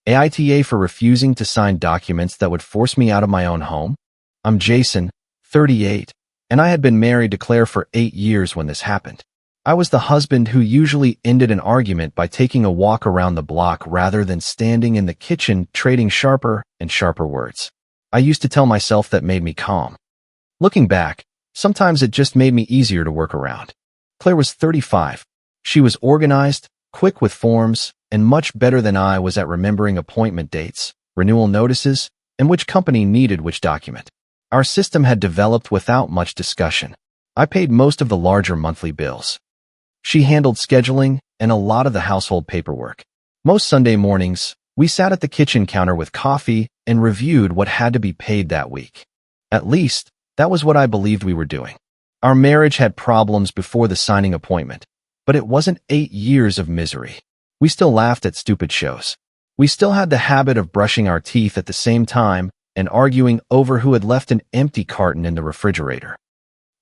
AITA for refusing to sign documents that would force me out of my own home? I'm Jason, 38, and I had been married to Claire for 8 years when this happened. I was the husband who usually ended an argument by taking a walk around the block rather than standing in the kitchen trading sharper and sharper words. I used to tell myself that made me calm. Looking back, sometimes it just made me easier to work around. Claire was 35. She was organized, quick with forms, and much better than I was at remembering appointment dates, renewal notices, and which company needed which document. Our system had developed without much discussion. I paid most of the larger monthly bills. She handled scheduling and a lot of the household paperwork. Most Sunday mornings, we sat at the kitchen counter with coffee and reviewed what had to be paid that week. At least, that was what I believed we were doing. Our marriage had problems before the signing appointment, but it wasn't 8 years of misery. We still laughed at stupid shows. We still had the habit of brushing our teeth at the same time and arguing over who had left an empty carton in the refrigerator.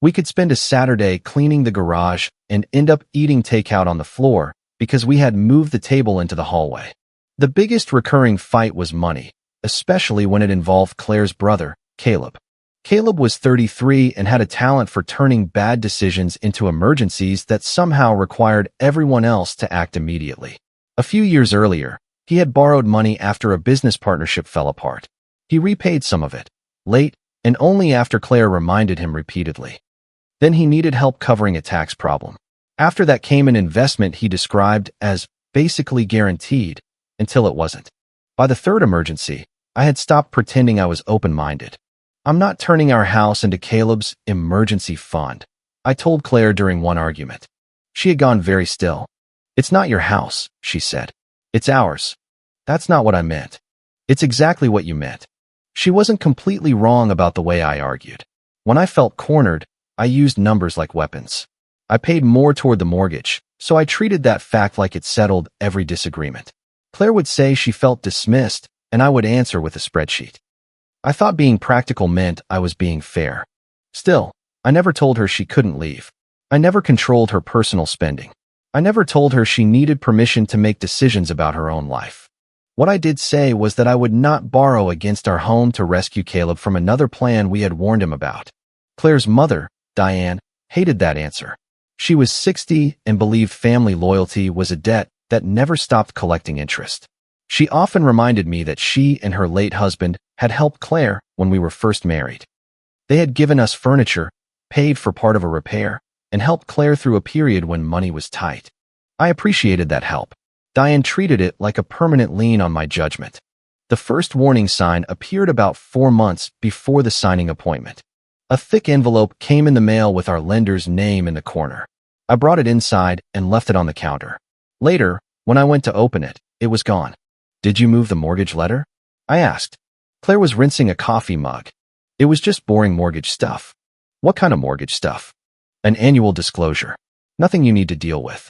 We could spend a Saturday cleaning the garage and end up eating takeout on the floor because we had moved the table into the hallway. The biggest recurring fight was money, especially when it involved Claire's brother, Caleb. Caleb was 33 and had a talent for turning bad decisions into emergencies that somehow required everyone else to act immediately. A few years earlier, he had borrowed money after a business partnership fell apart. He repaid some of it, late, and only after Claire reminded him repeatedly. Then he needed help covering a tax problem. After that came an investment he described as basically guaranteed, until it wasn't. By the third emergency, I had stopped pretending I was open-minded. I'm not turning our house into Caleb's emergency fund, I told Claire during one argument. She had gone very still. It's not your house, she said. It's ours. That's not what I meant. It's exactly what you meant. She wasn't completely wrong about the way I argued. When I felt cornered, I used numbers like weapons. I paid more toward the mortgage, so I treated that fact like it settled every disagreement. Claire would say she felt dismissed, and I would answer with a spreadsheet. I thought being practical meant I was being fair. Still, I never told her she couldn't leave. I never controlled her personal spending. I never told her she needed permission to make decisions about her own life. What I did say was that I would not borrow against our home to rescue Caleb from another plan we had warned him about. Claire's mother, Diane, hated that answer. She was 60 and believed family loyalty was a debt that never stopped collecting interest. She often reminded me that she and her late husband had helped Claire when we were first married. They had given us furniture, paid for part of a repair, and helped Claire through a period when money was tight. I appreciated that help. Diane treated it like a permanent lien on my judgment. The first warning sign appeared about 4 months before the signing appointment. A thick envelope came in the mail with our lender's name in the corner. I brought it inside and left it on the counter. Later, when I went to open it, it was gone. Did you move the mortgage letter? I asked. Claire was rinsing a coffee mug. It was just boring mortgage stuff. What kind of mortgage stuff? An annual disclosure. Nothing you need to deal with.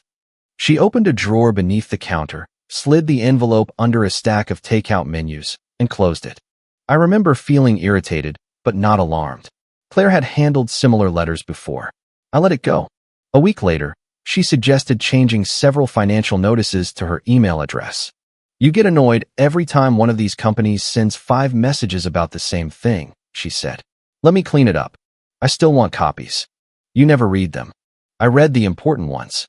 She opened a drawer beneath the counter, slid the envelope under a stack of takeout menus, and closed it. I remember feeling irritated, but not alarmed. Claire had handled similar letters before. I let it go. A week later, she suggested changing several financial notices to her email address. You get annoyed every time one of these companies sends 5 messages about the same thing, she said. Let me clean it up. I still want copies. You never read them. I read the important ones.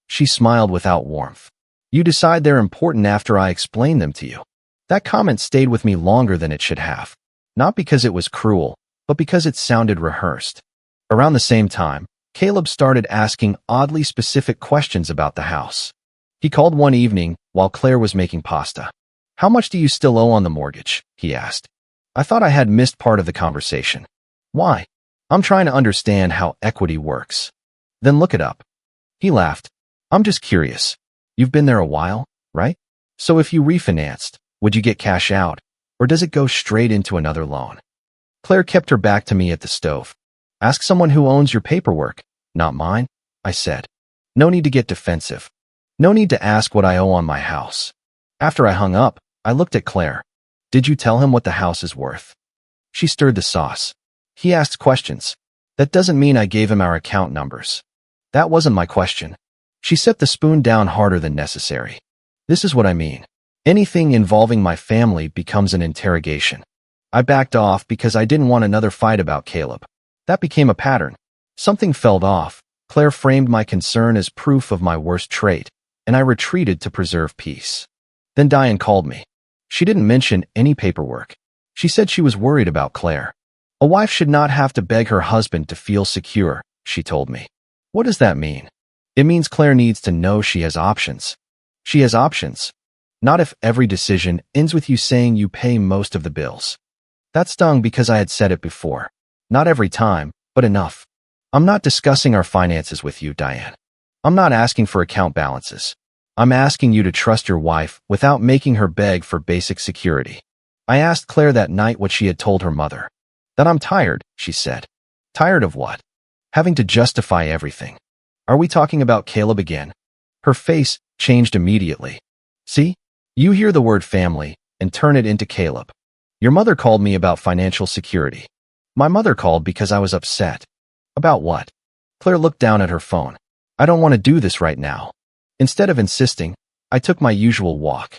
She smiled without warmth. You decide they're important after I explain them to you. That comment stayed with me longer than it should have. Not because it was cruel, but because it sounded rehearsed. Around the same time, Caleb started asking oddly specific questions about the house. He called one evening while Claire was making pasta. How much do you still owe on the mortgage? He asked. I thought I had missed part of the conversation. Why? I'm trying to understand how equity works. Then look it up. He laughed. I'm just curious. You've been there a while, right? So if you refinanced, would you get cash out, or does it go straight into another loan? Claire kept her back to me at the stove. Ask someone who owns your paperwork, not mine, I said. No need to get defensive. No need to ask what I owe on my house. After I hung up, I looked at Claire. Did you tell him what the house is worth? She stirred the sauce. He asked questions. That doesn't mean I gave him our account numbers. That wasn't my question. She set the spoon down harder than necessary. This is what I mean. Anything involving my family becomes an interrogation. I backed off because I didn't want another fight about Caleb. That became a pattern. Something felt off. Claire framed my concern as proof of my worst trait, and I retreated to preserve peace. Then Diane called me. She didn't mention any paperwork. She said she was worried about Claire. A wife should not have to beg her husband to feel secure, she told me. What does that mean? It means Claire needs to know she has options. She has options. Not if every decision ends with you saying you pay most of the bills. That stung because I had said it before. Not every time, but enough. I'm not discussing our finances with you, Diane. I'm not asking for account balances. I'm asking you to trust your wife without making her beg for basic security. I asked Claire that night what she had told her mother. That I'm tired, she said. Tired of what? Having to justify everything. Are we talking about Caleb again? Her face changed immediately. See? You hear the word family and turn it into Caleb. Your mother called me about financial security. My mother called because I was upset. About what? Claire looked down at her phone. I don't want to do this right now. Instead of insisting, I took my usual walk.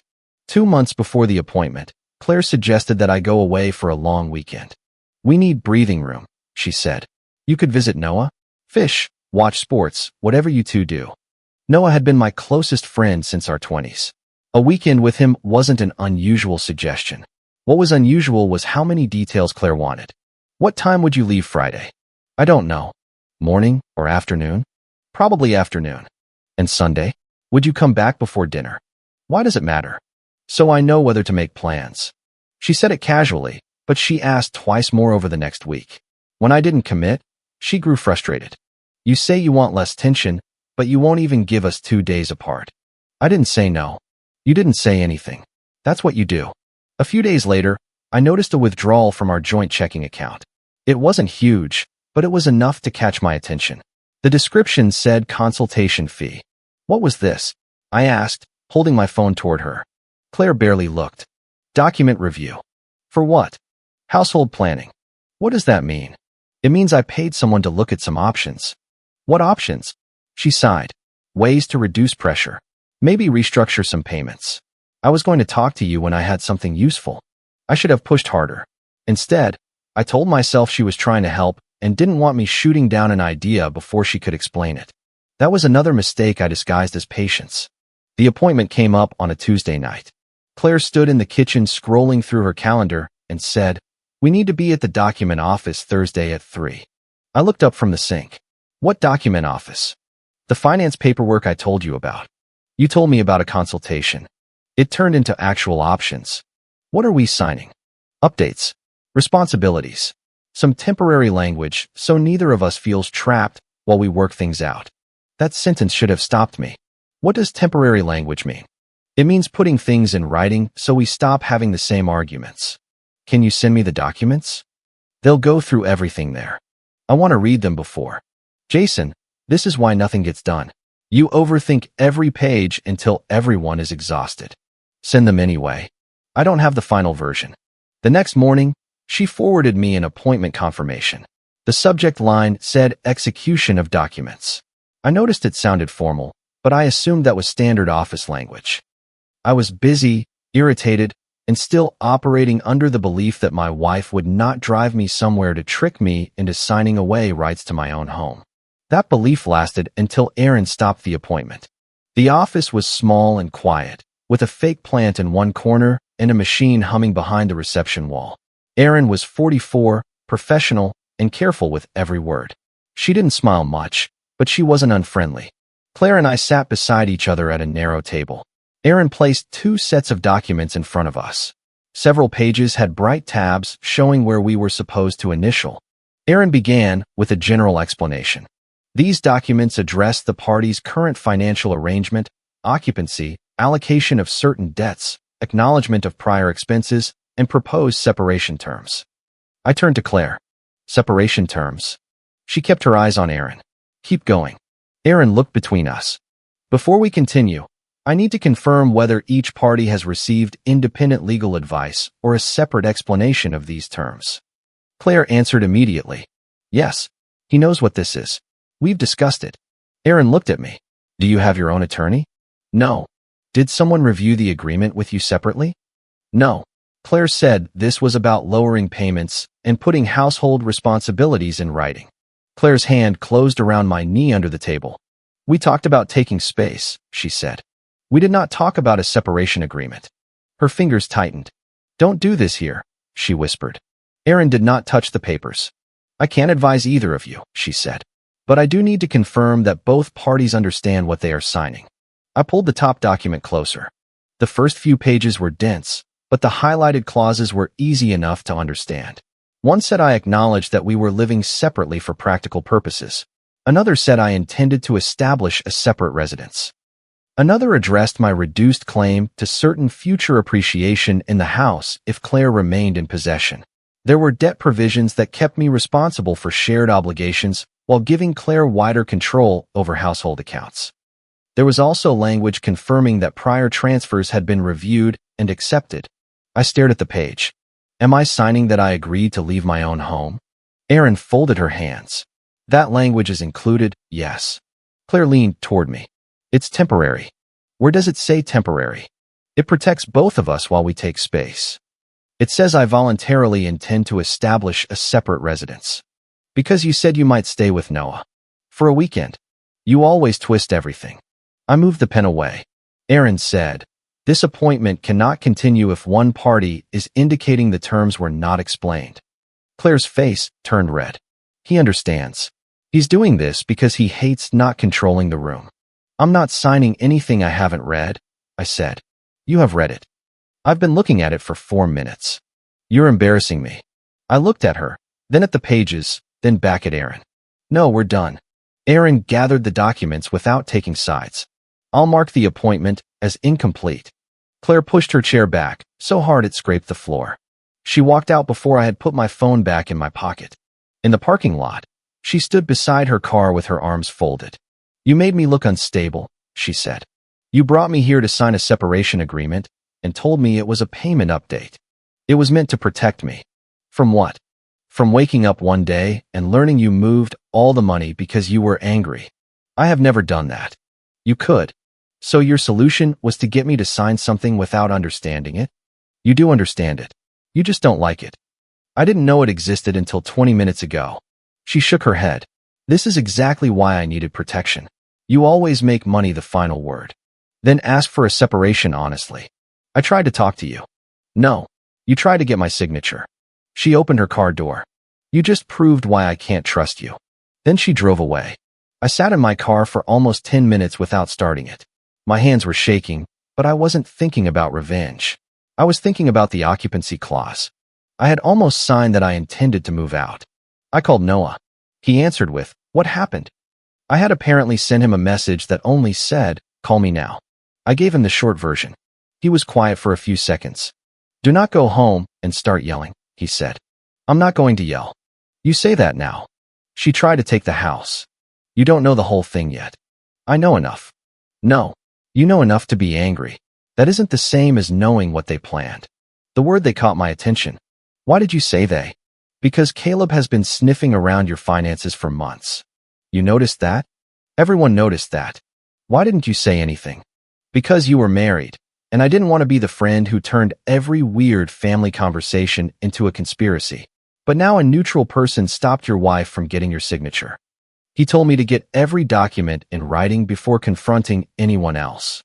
2 months before the appointment, Claire suggested that I go away for a long weekend. We need breathing room, she said. You could visit Noah, fish, watch sports, whatever you two do. Noah had been my closest friend since our 20s. A weekend with him wasn't an unusual suggestion. What was unusual was how many details Claire wanted. What time would you leave Friday? I don't know. Morning or afternoon? Probably afternoon. And Sunday? Would you come back before dinner? Why does it matter? So I know whether to make plans. She said it casually, but she asked twice more over the next week. When I didn't commit, she grew frustrated. You say you want less tension, but you won't even give us 2 days apart. I didn't say no. You didn't say anything. That's what you do. A few days later, I noticed a withdrawal from our joint checking account. It wasn't huge, but it was enough to catch my attention. The description said consultation fee. What was this? I asked, holding my phone toward her. Claire barely looked. Document review. For what? Household planning. What does that mean? It means I paid someone to look at some options. What options? She sighed. Ways to reduce pressure. Maybe restructure some payments. I was going to talk to you when I had something useful. I should have pushed harder. Instead, I told myself she was trying to help and didn't want me shooting down an idea before she could explain it. That was another mistake I disguised as patience. The appointment came up on a Tuesday night. Claire stood in the kitchen scrolling through her calendar and said, "We need to be at the document office Thursday at 3. I looked up from the sink. What document office? The finance paperwork I told you about. You told me about a consultation. It turned into actual options. What are we signing? Updates. Responsibilities. Some temporary language so neither of us feels trapped while we work things out." That sentence should have stopped me. What does temporary language mean? It means putting things in writing so we stop having the same arguments. Can you send me the documents? They'll go through everything there. I want to read them before. Jason, this is why nothing gets done. You overthink every page until everyone is exhausted. Send them anyway. I don't have the final version. The next morning, she forwarded me an appointment confirmation. The subject line said execution of documents. I noticed it sounded formal, but I assumed that was standard office language. I was busy, irritated, and still operating under the belief that my wife would not drive me somewhere to trick me into signing away rights to my own home. That belief lasted until Aaron stopped the appointment. The office was small and quiet, with a fake plant in one corner and a machine humming behind the reception wall. Aaron was 44, professional, and careful with every word. She didn't smile much, but she wasn't unfriendly. Claire and I sat beside each other at a narrow table. Aaron placed 2 sets of documents in front of us. Several pages had bright tabs showing where we were supposed to initial. Aaron began with a general explanation. These documents address the parties' current financial arrangement, occupancy, allocation of certain debts, acknowledgement of prior expenses, and proposed separation terms. I turned to Claire. Separation terms. She kept her eyes on Aaron. Keep going. Aaron looked between us. Before we continue, I need to confirm whether each party has received independent legal advice or a separate explanation of these terms. Claire answered immediately. Yes, he knows what this is. We've discussed it. Aaron looked at me. Do you have your own attorney? No. Did someone review the agreement with you separately? No. Claire said this was about lowering payments and putting household responsibilities in writing. Claire's hand closed around my knee under the table. We talked about taking space, she said. We did not talk about a separation agreement. Her fingers tightened. Don't do this here, she whispered. Erin did not touch the papers. I can't advise either of you, she said. But I do need to confirm that both parties understand what they are signing. I pulled the top document closer. The first few pages were dense, but the highlighted clauses were easy enough to understand. One said I acknowledged that we were living separately for practical purposes. Another said I intended to establish a separate residence. Another addressed my reduced claim to certain future appreciation in the house if Claire remained in possession. There were debt provisions that kept me responsible for shared obligations while giving Claire wider control over household accounts. There was also language confirming that prior transfers had been reviewed and accepted. I stared at the page. Am I signing that I agreed to leave my own home? Erin folded her hands. That language is included, yes. Claire leaned toward me. It's temporary. Where does it say temporary? It protects both of us while we take space. It says I voluntarily intend to establish a separate residence. Because you said you might stay with Noah. For a weekend. You always twist everything. I moved the pen away. Erin said, this appointment cannot continue if one party is indicating the terms were not explained. Claire's face turned red. He understands. He's doing this because he hates not controlling the room. I'm not signing anything I haven't read, I said. You have read it. I've been looking at it for 4 minutes. You're embarrassing me. I looked at her, then at the pages, then back at Erin. No, we're done. Erin gathered the documents without taking sides. I'll mark the appointment as incomplete. Claire pushed her chair back, so hard it scraped the floor. She walked out before I had put my phone back in my pocket. In the parking lot, she stood beside her car with her arms folded. You made me look unstable, she said. You brought me here to sign a separation agreement and told me it was a payment update. It was meant to protect me. From what? From waking up one day and learning you moved all the money because you were angry. I have never done that. You could. So your solution was to get me to sign something without understanding it? You do understand it. You just don't like it. I didn't know it existed until 20 minutes ago. She shook her head. This is exactly why I needed protection. You always make money the final word. Then ask for a separation honestly. I tried to talk to you. No. You tried to get my signature. She opened her car door. You just proved why I can't trust you. Then she drove away. I sat in my car for almost 10 minutes without starting it. My hands were shaking, but I wasn't thinking about revenge. I was thinking about the occupancy clause. I had almost signed that I intended to move out. I called Noah. He answered with, "What happened?" I had apparently sent him a message that only said, "Call me now." I gave him the short version. He was quiet for a few seconds. "Do not go home and start yelling," he said. "I'm not going to yell." "You say that now." "She tried to take the house." "You don't know the whole thing yet." "I know enough." "No. You know enough to be angry. That isn't the same as knowing what they planned." The word "they" caught my attention. "Why did you say they?" "Because Caleb has been sniffing around your finances for months." "You noticed that?" "Everyone noticed that." "Why didn't you say anything?" "Because you were married, and I didn't want to be the friend who turned every weird family conversation into a conspiracy. But now a neutral person stopped your wife from getting your signature. He told me to get every document in writing before confronting anyone else.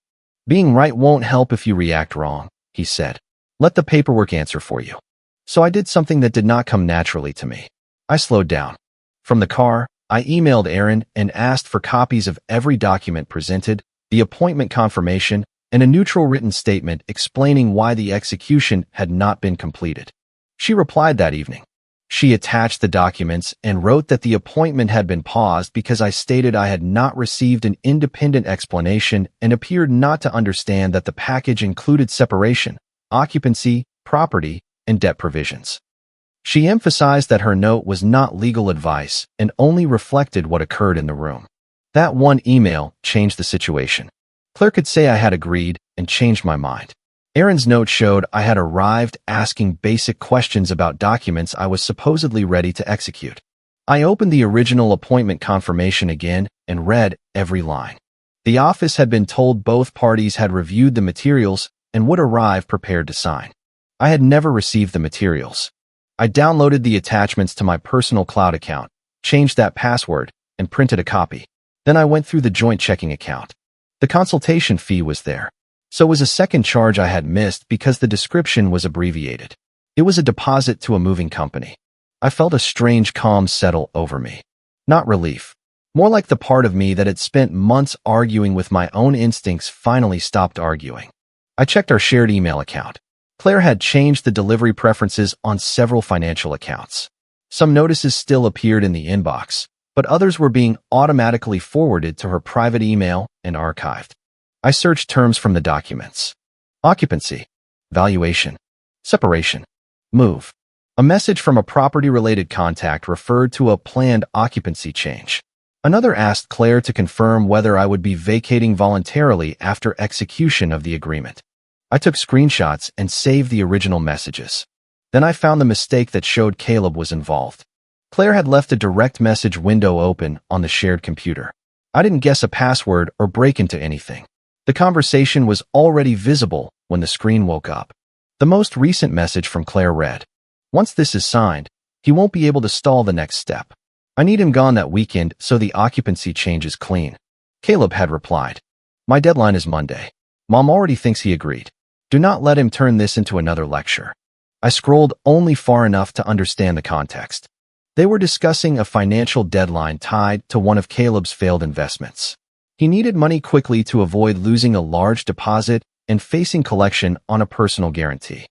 Being right won't help if you react wrong, he said. Let the paperwork answer for you. So I did something that did not come naturally to me. I slowed down. From the car, I emailed Erin and asked for copies of every document presented, the appointment confirmation, and a neutral written statement explaining why the execution had not been completed. She replied that evening. She attached the documents and wrote that the appointment had been paused because I stated I had not received an independent explanation and appeared not to understand that the package included separation, occupancy, property, and debt provisions. She emphasized that her note was not legal advice and only reflected what occurred in the room. That one email changed the situation. Claire could say I had agreed and changed my mind. Erin's note showed I had arrived asking basic questions about documents I was supposedly ready to execute. I opened the original appointment confirmation again and read every line. The office had been told both parties had reviewed the materials and would arrive prepared to sign. I had never received the materials. I downloaded the attachments to my personal cloud account, changed that password, and printed a copy. Then I went through the joint checking account. The consultation fee was there. So was a second charge I had missed because the description was abbreviated. It was a deposit to a moving company. I felt a strange calm settle over me. Not relief. More like the part of me that had spent months arguing with my own instincts finally stopped arguing. I checked our shared email account. Claire had changed the delivery preferences on several financial accounts. Some notices still appeared in the inbox, but others were being automatically forwarded to her private email and archived. I searched terms from the documents. Occupancy, valuation, separation, move. A message from a property-related contact referred to a planned occupancy change. Another asked Claire to confirm whether I would be vacating voluntarily after execution of the agreement. I took screenshots and saved the original messages. Then I found the mistake that showed Caleb was involved. Claire had left a direct message window open on the shared computer. I didn't guess a password or break into anything. The conversation was already visible when the screen woke up. The most recent message from Claire read, "Once this is signed, he won't be able to stall the next step. I need him gone that weekend so the occupancy change is clean." Caleb had replied, "My deadline is Monday. Mom already thinks he agreed. Do not let him turn this into another lecture." I scrolled only far enough to understand the context. They were discussing a financial deadline tied to one of Caleb's failed investments. He needed money quickly to avoid losing a large deposit and facing collection on a personal guarantee.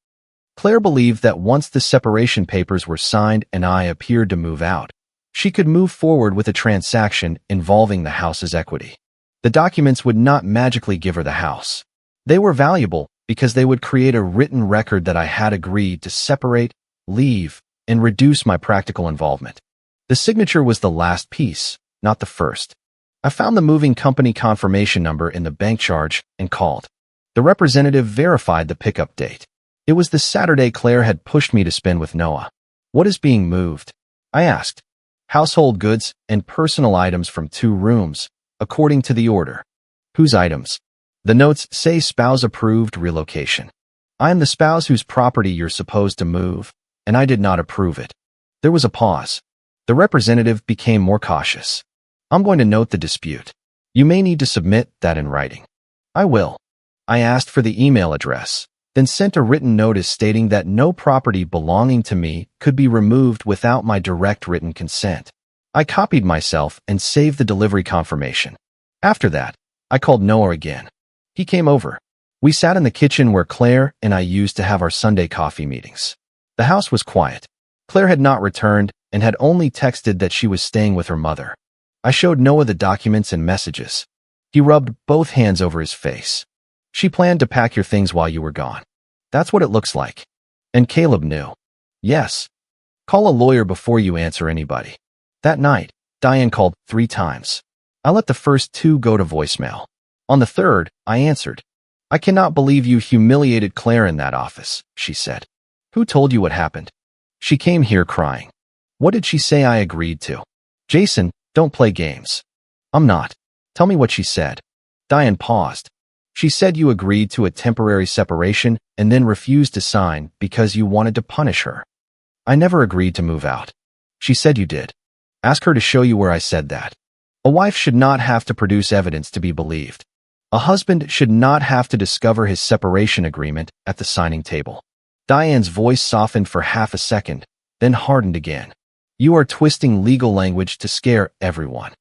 Claire believed that once the separation papers were signed and I appeared to move out, she could move forward with a transaction involving the house's equity. The documents would not magically give her the house. They were valuable because they would create a written record that I had agreed to separate, leave, and reduce my practical involvement. The signature was the last piece, not the first. I found the moving company confirmation number in the bank charge and called. The representative verified the pickup date. It was the Saturday Claire had pushed me to spend with Noah. "What is being moved?" I asked. "Household goods and personal items from 2 rooms, according to the order." "Whose items?" "The notes say spouse-approved relocation." "I am the spouse whose property you're supposed to move, and I did not approve it." There was a pause. The representative became more cautious. "I'm going to note the dispute. You may need to submit that in writing." "I will." I asked for the email address, then sent a written notice stating that no property belonging to me could be removed without my direct written consent. I copied myself and saved the delivery confirmation. After that, I called Noah again. He came over. We sat in the kitchen where Claire and I used to have our Sunday coffee meetings. The house was quiet. Claire had not returned and had only texted that she was staying with her mother. I showed Noah the documents and messages. He rubbed both hands over his face. "She planned to pack your things while you were gone. That's what it looks like." And Caleb knew. "Yes. Call a lawyer before you answer anybody." That night, Diane called 3 times. I let the first 2 go to voicemail. On the third, I answered. "I cannot believe you humiliated Claire in that office," she said. "Who told you what happened?" "She came here crying." "What did she say I agreed to?" "Jason, don't play games." "I'm not." "Tell me what she said." Diane paused. "She said you agreed to a temporary separation and then refused to sign because you wanted to punish her." "I never agreed to move out." "She said you did." "Ask her to show you where I said that." A wife should not have to produce evidence to be believed. A husband should not have to discover his separation agreement at the signing table. Diane's voice softened for half a second, then hardened again. "You are twisting legal language to scare everyone.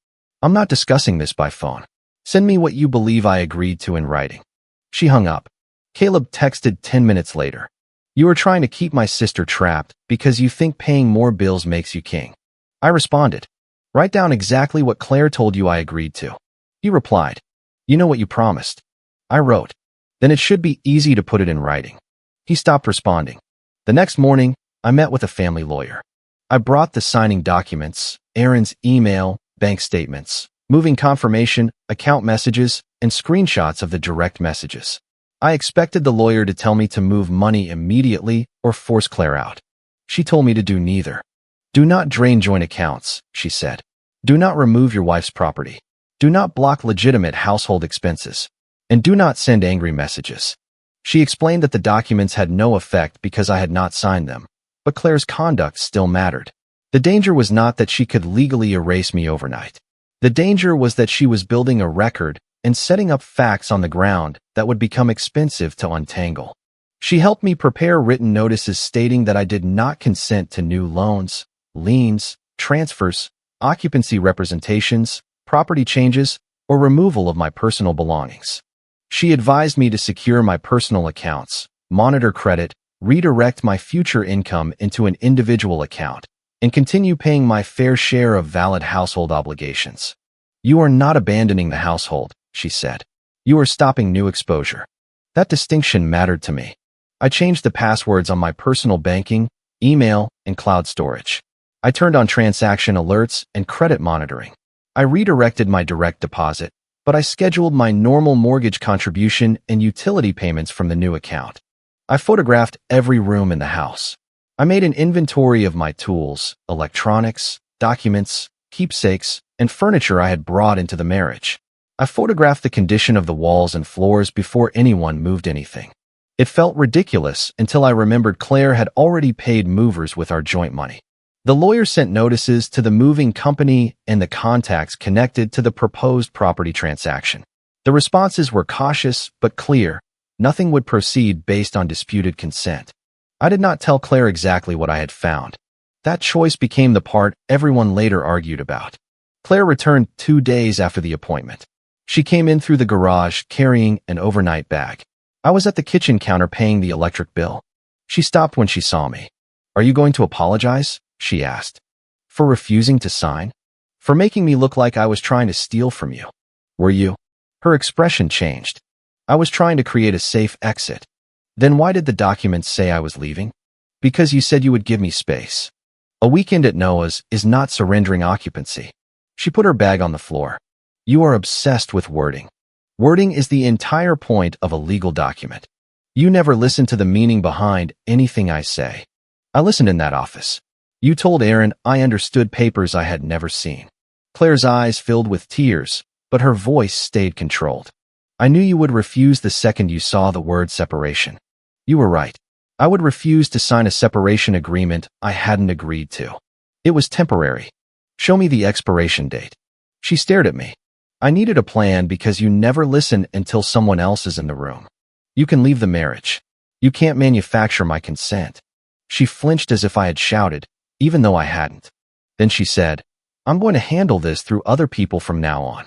I'm not discussing this by phone. Send me what you believe I agreed to in writing." She hung up. Caleb texted 10 minutes later. "You are trying to keep my sister trapped because you think paying more bills makes you king." I responded. "Write down exactly what Claire told you I agreed to." He replied, "You know what you promised." I wrote, "Then it should be easy to put it in writing." He stopped responding. The next morning, I met with a family lawyer. I brought the signing documents, Aaron's email, bank statements, moving confirmation, account messages, and screenshots of the direct messages. I expected the lawyer to tell me to move money immediately or force Claire out. She told me to do neither. "Do not drain joint accounts," she said. "Do not remove your wife's property. Do not block legitimate household expenses. And do not send angry messages. She explained that the documents had no effect because I had not signed them, but Claire's conduct still mattered. The danger was not that she could legally erase me overnight. The danger was that she was building a record and setting up facts on the ground that would become expensive to untangle. She helped me prepare written notices stating that I did not consent to new loans, liens, transfers, occupancy representations, property changes, or removal of my personal belongings. She advised me to secure my personal accounts, monitor credit, redirect my future income into an individual account, and continue paying my fair share of valid household obligations. You are not abandoning the household, she said. You are stopping new exposure. That distinction mattered to me. I changed the passwords on my personal banking, email, and cloud storage. I turned on transaction alerts and credit monitoring. I redirected my direct deposit, but I scheduled my normal mortgage contribution and utility payments from the new account. I photographed every room in the house. I made an inventory of my tools, electronics, documents, keepsakes, and furniture I had brought into the marriage. I photographed the condition of the walls and floors before anyone moved anything. It felt ridiculous until I remembered Claire had already paid movers with our joint money. The lawyer sent notices to the moving company and the contacts connected to the proposed property transaction. The responses were cautious but clear. Nothing would proceed based on disputed consent. I did not tell Claire exactly what I had found. That choice became the part everyone later argued about. Claire returned 2 days after the appointment. She came in through the garage carrying an overnight bag. I was at the kitchen counter paying the electric bill. She stopped when she saw me. Are you going to apologize? She asked. For refusing to sign? For making me look like I was trying to steal from you? Were you? Her expression changed. I was trying to create a safe exit. Then why did the documents say I was leaving? Because you said you would give me space. A weekend at Noah's is not surrendering occupancy. She put her bag on the floor. You are obsessed with wording. Wording is the entire point of a legal document. You never listen to the meaning behind anything I say. I listened in that office. You told Aaron I understood papers I had never seen. Claire's eyes filled with tears, but her voice stayed controlled. I knew you would refuse the second you saw the word separation. You were right. I would refuse to sign a separation agreement I hadn't agreed to. It was temporary. Show me the expiration date. She stared at me. I needed a plan because you never listen until someone else is in the room. You can leave the marriage. You can't manufacture my consent. She flinched as if I had shouted, even though I hadn't. Then she said, I'm going to handle this through other people from now on.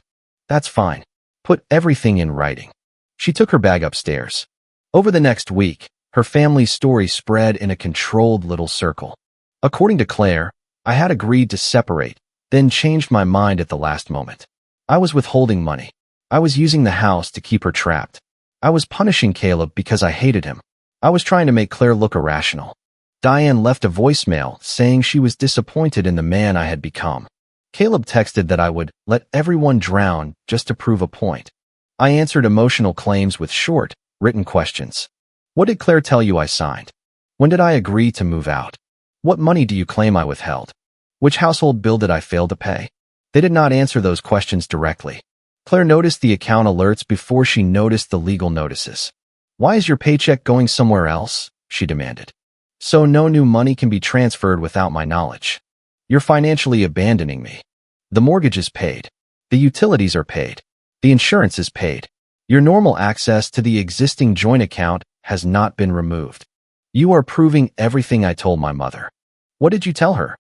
That's fine. Put everything in writing. She took her bag upstairs. Over the next week, her family's story spread in a controlled little circle. According to Claire, I had agreed to separate, then changed my mind at the last moment. I was withholding money. I was using the house to keep her trapped. I was punishing Caleb because I hated him. I was trying to make Claire look irrational. Diane left a voicemail saying she was disappointed in the man I had become. Caleb texted that I would let everyone drown just to prove a point. I answered emotional claims with short, written questions. What did Claire tell you I signed? When did I agree to move out? What money do you claim I withheld? Which household bill did I fail to pay? They did not answer those questions directly. Claire noticed the account alerts before she noticed the legal notices. Why is your paycheck going somewhere else? She demanded. So no new money can be transferred without my knowledge. You're financially abandoning me. The mortgage is paid. The utilities are paid. The insurance is paid. Your normal access to the existing joint account has not been removed. You are proving everything I told my mother. What did you tell her?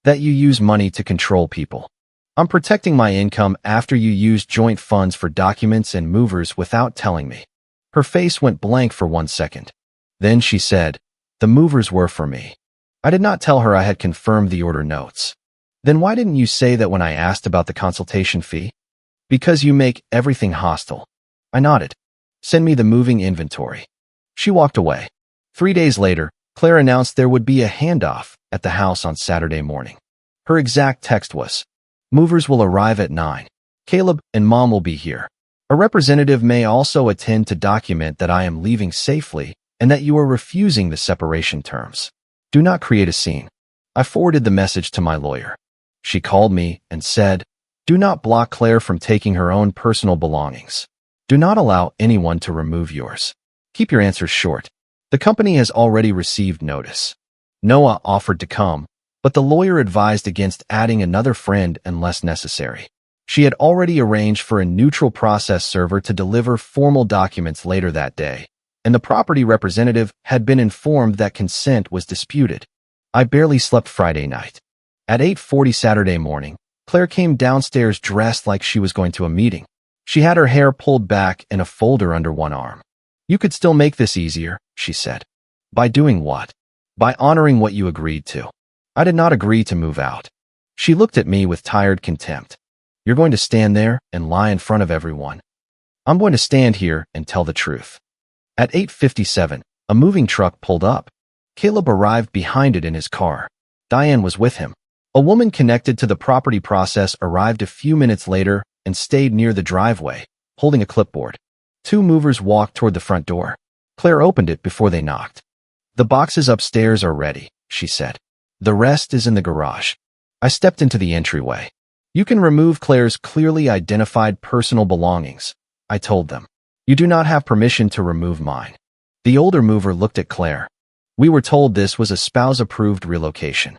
That you use money to control people. I'm protecting my income after you used joint funds for documents and movers without telling me. Her face went blank for 1 second. Then she said, the movers were for me. I did not tell her I had confirmed the order notes. Then why didn't you say that when I asked about the consultation fee? Because you make everything hostile. I nodded. Send me the moving inventory. She walked away. 3 days later, Claire announced there would be a handoff at the house on Saturday morning. Her exact text was, movers will arrive at 9. Caleb and Mom will be here. A representative may also attend to document that I am leaving safely and that you are refusing the separation terms. Do not create a scene. I forwarded the message to my lawyer. She called me and said, Do not block Claire from taking her own personal belongings. Do not allow anyone to remove yours. Keep your answers short. The company has already received notice. Noah offered to come, but the lawyer advised against adding another friend unless necessary. She had already arranged for a neutral process server to deliver formal documents later that day, and the property representative had been informed that consent was disputed. I barely slept Friday night. At 8:40 Saturday morning, Claire came downstairs dressed like she was going to a meeting. She had her hair pulled back and a folder under one arm. You could still make this easier, she said. By doing what? By honoring what you agreed to. I did not agree to move out. She looked at me with tired contempt. You're going to stand there and lie in front of everyone. I'm going to stand here and tell the truth. At 8:57, a moving truck pulled up. Caleb arrived behind it in his car. Diane was with him. A woman connected to the property process arrived a few minutes later and stayed near the driveway, holding a clipboard. Two movers walked toward the front door. Claire opened it before they knocked. The boxes upstairs are ready, she said. The rest is in the garage. I stepped into the entryway. You can remove Claire's clearly identified personal belongings, I told them. You do not have permission to remove mine. The older mover looked at Claire. We were told this was a spouse-approved relocation.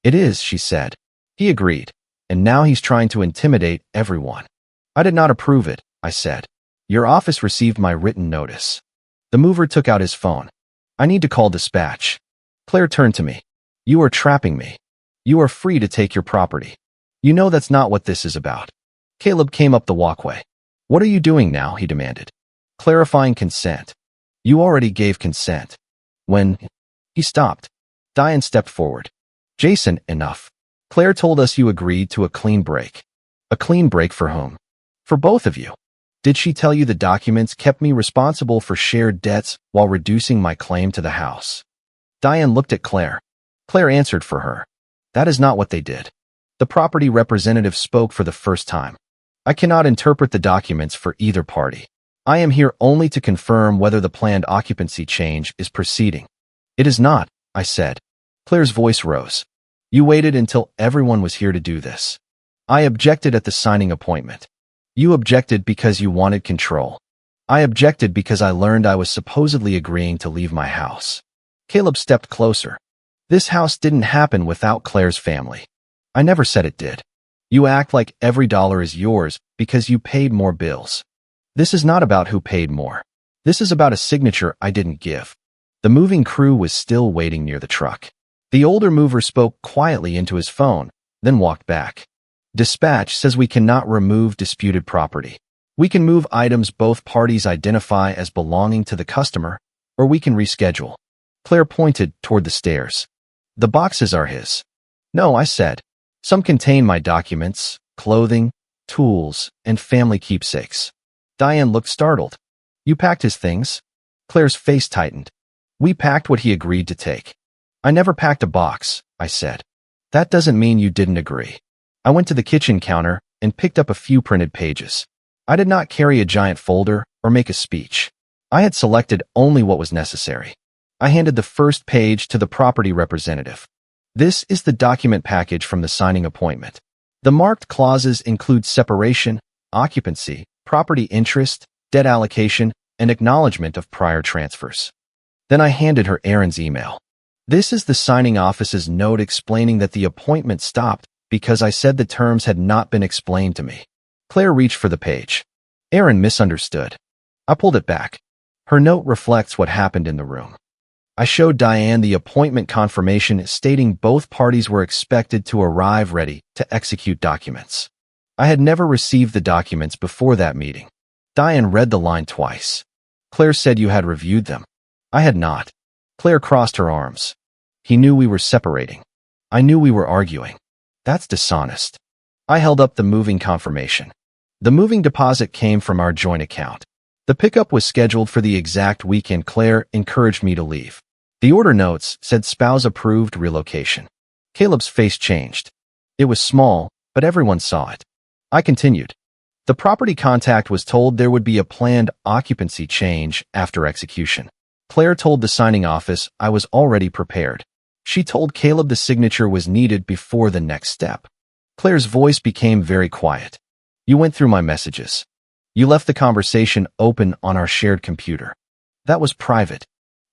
It is, she said. He agreed, and now he's trying to intimidate everyone. I did not approve it, I said. Your office received my written notice. The mover took out his phone. I need to call dispatch. Claire turned to me. You are trapping me. You are free to take your property. You know that's not what this is about. Caleb came up the walkway. What are you doing now? He demanded. Clarifying consent. You already gave consent. When he stopped, Diane stepped forward. Jason, enough. Claire told us you agreed to a clean break. A clean break for whom? For both of you. Did she tell you the documents kept me responsible for shared debts while reducing my claim to the house? Diane looked at Claire. Claire answered for her. That is not what they did. The property representative spoke for the first time. I cannot interpret the documents for either party. I am here only to confirm whether the planned occupancy change is proceeding. It is not, I said. Claire's voice rose. You waited until everyone was here to do this. I objected at the signing appointment. You objected because you wanted control. I objected because I learned I was supposedly agreeing to leave my house. Caleb stepped closer. This house didn't happen without Claire's family. I never said it did. You act like every dollar is yours because you paid more bills. This is not about who paid more. This is about a signature I didn't give. The moving crew was still waiting near the truck. The older mover spoke quietly into his phone, then walked back. Dispatch says we cannot remove disputed property. We can move items both parties identify as belonging to the customer, or we can reschedule. Claire pointed toward the stairs. The boxes are his. No, I said. Some contain my documents, clothing, tools, and family keepsakes. Diane looked startled. You packed his things? Claire's face tightened. We packed what he agreed to take. I never packed a box, I said. That doesn't mean you didn't agree. I went to the kitchen counter and picked up a few printed pages. I did not carry a giant folder or make a speech. I had selected only what was necessary. I handed the first page to the property representative. This is the document package from the signing appointment. The marked clauses include separation, occupancy, property interest, debt allocation, and acknowledgement of prior transfers. Then I handed her Aaron's email. This is the signing office's note explaining that the appointment stopped because I said the terms had not been explained to me. Claire reached for the page. Aaron misunderstood. I pulled it back. Her note reflects what happened in the room. I showed Diane the appointment confirmation stating both parties were expected to arrive ready to execute documents. I had never received the documents before that meeting. Diane read the line twice. Claire said you had reviewed them. I had not. Claire crossed her arms. He knew we were separating. I knew we were arguing. That's dishonest. I held up the moving confirmation. The moving deposit came from our joint account. The pickup was scheduled for the exact weekend Claire encouraged me to leave. The order notes said spouse-approved relocation. Caleb's face changed. It was small, but everyone saw it. I continued. The property contact was told there would be a planned occupancy change after execution. Claire told the signing office I was already prepared. She told Caleb the signature was needed before the next step. Claire's voice became very quiet. You went through my messages. You left the conversation open on our shared computer. That was private.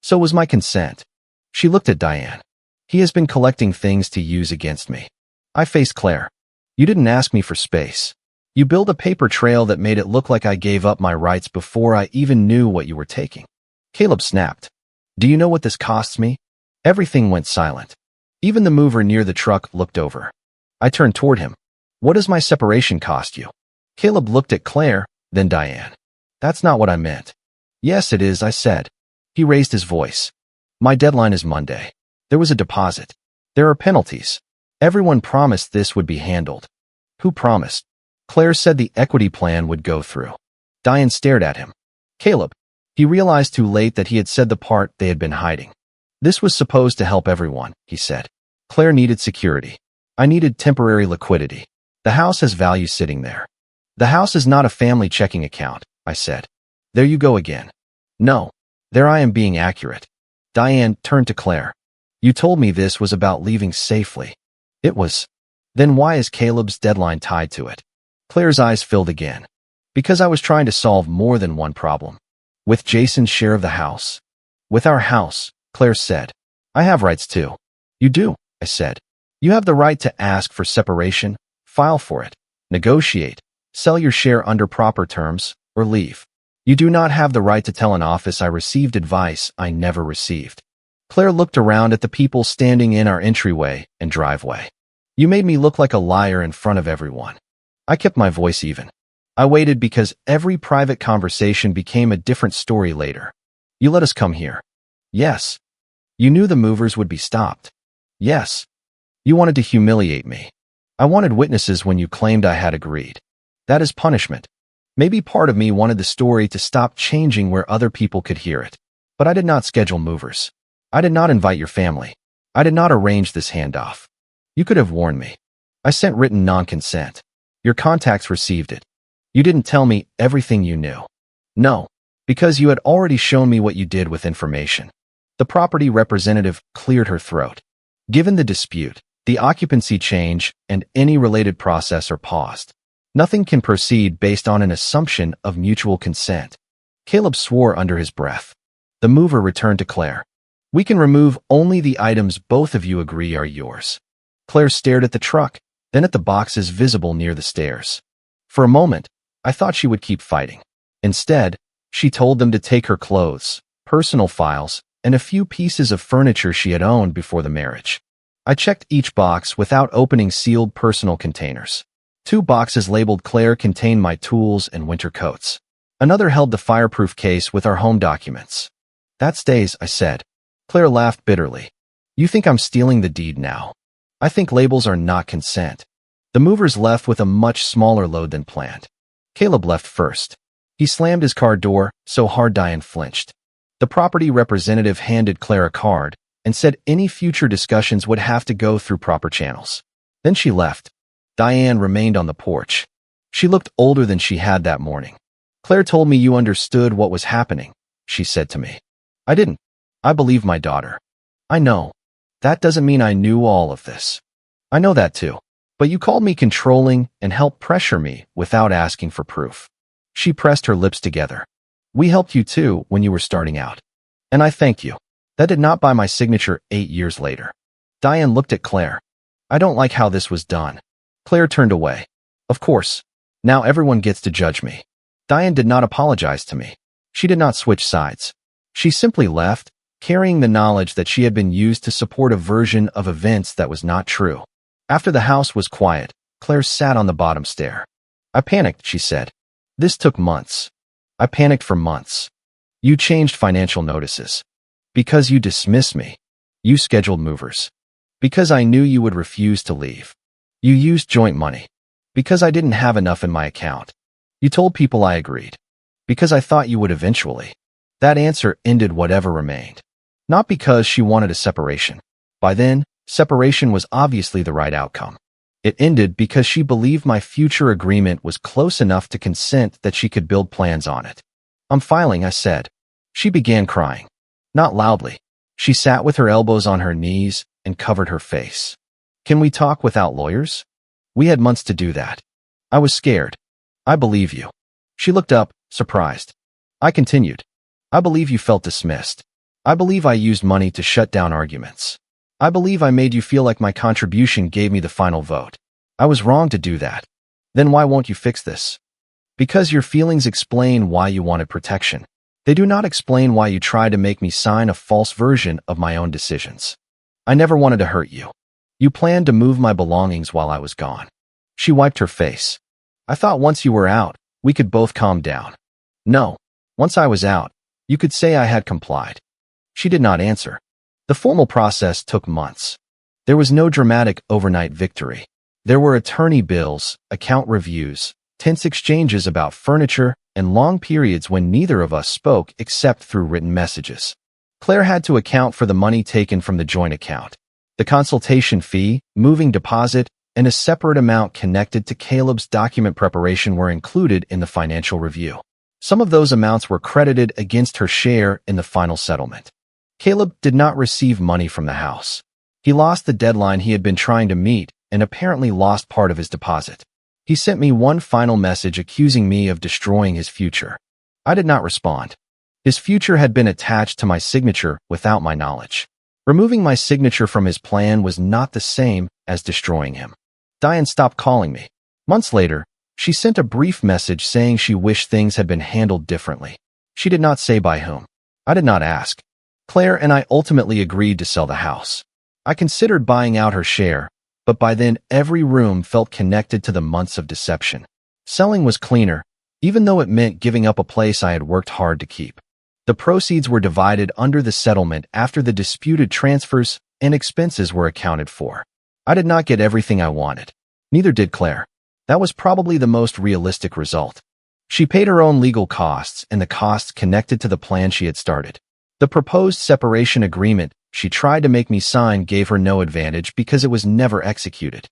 So was my consent. She looked at Diane. He has been collecting things to use against me. I faced Claire. You didn't ask me for space. You built a paper trail that made it look like I gave up my rights before I even knew what you were taking. Caleb snapped. Do you know what this costs me? Everything went silent. Even the mover near the truck looked over. I turned toward him. What does my separation cost you? Caleb looked at Claire, then Diane. That's not what I meant. Yes, it is, I said. He raised his voice. My deadline is Monday. There was a deposit. There are penalties. Everyone promised this would be handled. Who promised? Claire said the equity plan would go through. Diane stared at him. Caleb. He realized too late that he had said the part they had been hiding. This was supposed to help everyone, he said. Claire needed security. I needed temporary liquidity. The house has value sitting there. The house is not a family checking account, I said. There you go again. No. There I am being accurate. Diane turned to Claire. You told me this was about leaving safely. It was. Then why is Caleb's deadline tied to it? Claire's eyes filled again. Because I was trying to solve more than one problem. With Jason's share of the house. With our house, Claire said. I have rights too. You do, I said. You have the right to ask for separation, file for it, negotiate, sell your share under proper terms, or leave. You do not have the right to tell an office I received advice I never received. Claire looked around at the people standing in our entryway and driveway. You made me look like a liar in front of everyone. I kept my voice even. I waited because every private conversation became a different story later. You let us come here. Yes. You knew the movers would be stopped. Yes. You wanted to humiliate me. I wanted witnesses when you claimed I had agreed. That is punishment. Maybe part of me wanted the story to stop changing where other people could hear it. But I did not schedule movers. I did not invite your family. I did not arrange this handoff. You could have warned me. I sent written non-consent. Your contacts received it. You didn't tell me everything you knew. No, because you had already shown me what you did with information. The property representative cleared her throat. Given the dispute, the occupancy change and any related process are paused. Nothing can proceed based on an assumption of mutual consent. Caleb swore under his breath. The mover returned to Claire. We can remove only the items both of you agree are yours. Claire stared at the truck, then at the boxes visible near the stairs. For a moment, I thought she would keep fighting. Instead, she told them to take her clothes, personal files, and a few pieces of furniture she had owned before the marriage. I checked each box without opening sealed personal containers. 2 boxes labeled Claire contained my tools and winter coats. Another held the fireproof case with our home documents. That stays, I said. Claire laughed bitterly. You think I'm stealing the deed now? I think labels are not consent. The movers left with a much smaller load than planned. Caleb left first. He slammed his car door so hard Diane flinched. The property representative handed Claire a card and said any future discussions would have to go through proper channels. Then she left. Diane remained on the porch. She looked older than she had that morning. Claire told me you understood what was happening, she said to me. I didn't. I believe my daughter. I know. That doesn't mean I knew all of this. I know that too. But you called me controlling and helped pressure me without asking for proof. She pressed her lips together. We helped you too when you were starting out. And I thank you. That did not buy my signature 8 years later. Diane looked at Claire. I don't like how this was done. Claire turned away. Of course. Now everyone gets to judge me. Diane did not apologize to me. She did not switch sides. She simply left, carrying the knowledge that she had been used to support a version of events that was not true. After the house was quiet, Claire sat on the bottom stair. I panicked, she said. This took months. I panicked for months. You changed financial notices. Because you dismissed me. You scheduled movers. Because I knew you would refuse to leave. You used joint money. Because I didn't have enough in my account. You told people I agreed. Because I thought you would eventually. That answer ended whatever remained. Not because she wanted a separation. By then, separation was obviously the right outcome. It ended because she believed my future agreement was close enough to consent that she could build plans on it. I'm filing, I said. She began crying. Not loudly. She sat with her elbows on her knees and covered her face. Can we talk without lawyers? We had months to do that. I was scared. I believe you. She looked up, surprised. I continued. I believe you felt dismissed. I believe I used money to shut down arguments. I believe I made you feel like my contribution gave me the final vote. I was wrong to do that. Then why won't you fix this? Because your feelings explain why you wanted protection. They do not explain why you tried to make me sign a false version of my own decisions. I never wanted to hurt you. You planned to move my belongings while I was gone. She wiped her face. I thought once you were out, we could both calm down. No. Once I was out, you could say I had complied. She did not answer. The formal process took months. There was no dramatic overnight victory. There were attorney bills, account reviews, tense exchanges about furniture, and long periods when neither of us spoke except through written messages. Claire had to account for the money taken from the joint account. The consultation fee, moving deposit, and a separate amount connected to Caleb's document preparation were included in the financial review. Some of those amounts were credited against her share in the final settlement. Caleb did not receive money from the house. He lost the deadline he had been trying to meet and apparently lost part of his deposit. He sent me one final message accusing me of destroying his future. I did not respond. His future had been attached to my signature without my knowledge. Removing my signature from his plan was not the same as destroying him. Diane stopped calling me. Months later, she sent a brief message saying she wished things had been handled differently. She did not say by whom. I did not ask. Claire and I ultimately agreed to sell the house. I considered buying out her share, but by then every room felt connected to the months of deception. Selling was cleaner, even though it meant giving up a place I had worked hard to keep. The proceeds were divided under the settlement after the disputed transfers and expenses were accounted for. I did not get everything I wanted. Neither did Claire. That was probably the most realistic result. She paid her own legal costs and the costs connected to the plan she had started. The proposed separation agreement she tried to make me sign gave her no advantage because it was never executed.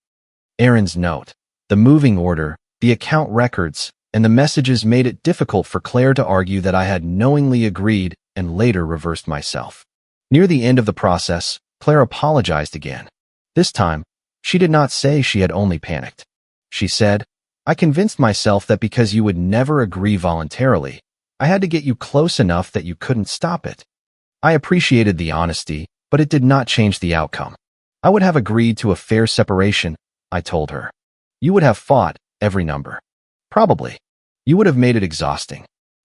Aaron's note, the moving order, the account records, and the messages made it difficult for Claire to argue that I had knowingly agreed and later reversed myself. Near the end of the process, Claire apologized again. This time, she did not say she had only panicked. She said, I convinced myself that because you would never agree voluntarily, I had to get you close enough that you couldn't stop it. I appreciated the honesty, but it did not change the outcome. I would have agreed to a fair separation, I told her. You would have fought every number. Probably. You would have made it exhausting.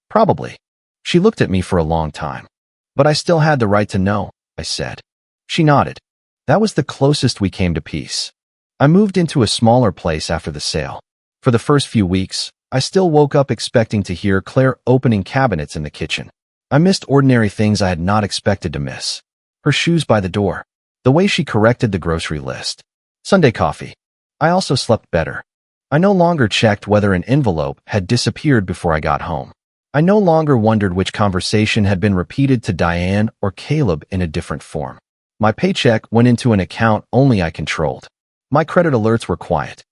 Probably. She looked at me for a long time. But I still had the right to know, I said. She nodded. That was the closest we came to peace. I moved into a smaller place after the sale. For the first few weeks, I still woke up expecting to hear Claire opening cabinets in the kitchen. I missed ordinary things I had not expected to miss. Her shoes by the door. The way she corrected the grocery list. Sunday coffee. I also slept better. I no longer checked whether an envelope had disappeared before I got home. I no longer wondered which conversation had been repeated to Diane or Caleb in a different form. My paycheck went into an account only I controlled. My credit alerts were quiet.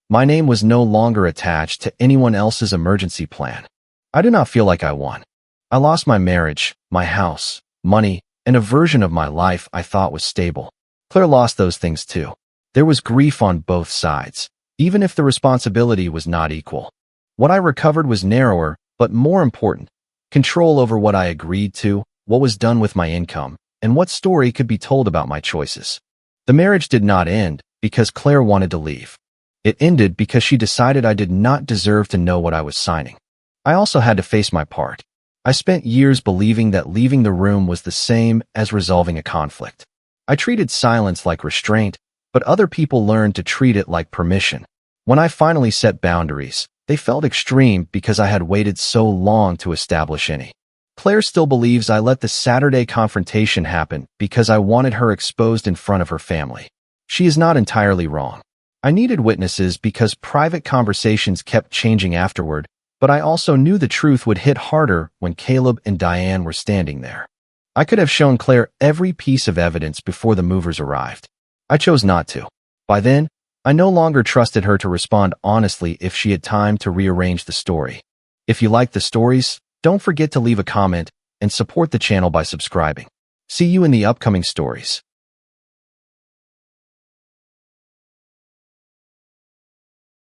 My name was no longer attached to anyone else's emergency plan. I do not feel like I won. I lost my marriage, my house, money, and a version of my life I thought was stable. Claire lost those things too. There was grief on both sides, even if the responsibility was not equal. What I recovered was narrower, but more important, control over what I agreed to, what was done with my income, and what story could be told about my choices. The marriage did not end because Claire wanted to leave. It ended because she decided I did not deserve to know what I was signing. I also had to face my part. I spent years believing that leaving the room was the same as resolving a conflict. I treated silence like restraint, but other people learned to treat it like permission. When I finally set boundaries, they felt extreme because I had waited so long to establish any. Claire still believes I let the Saturday confrontation happen because I wanted her exposed in front of her family. She is not entirely wrong. I needed witnesses because private conversations kept changing afterward, but I also knew the truth would hit harder when Caleb and Diane were standing there. I could have shown Claire every piece of evidence before the movers arrived. I chose not to. By then, I no longer trusted her to respond honestly if she had time to rearrange the story. If you like the stories, don't forget to leave a comment and support the channel by subscribing. See you in the upcoming stories.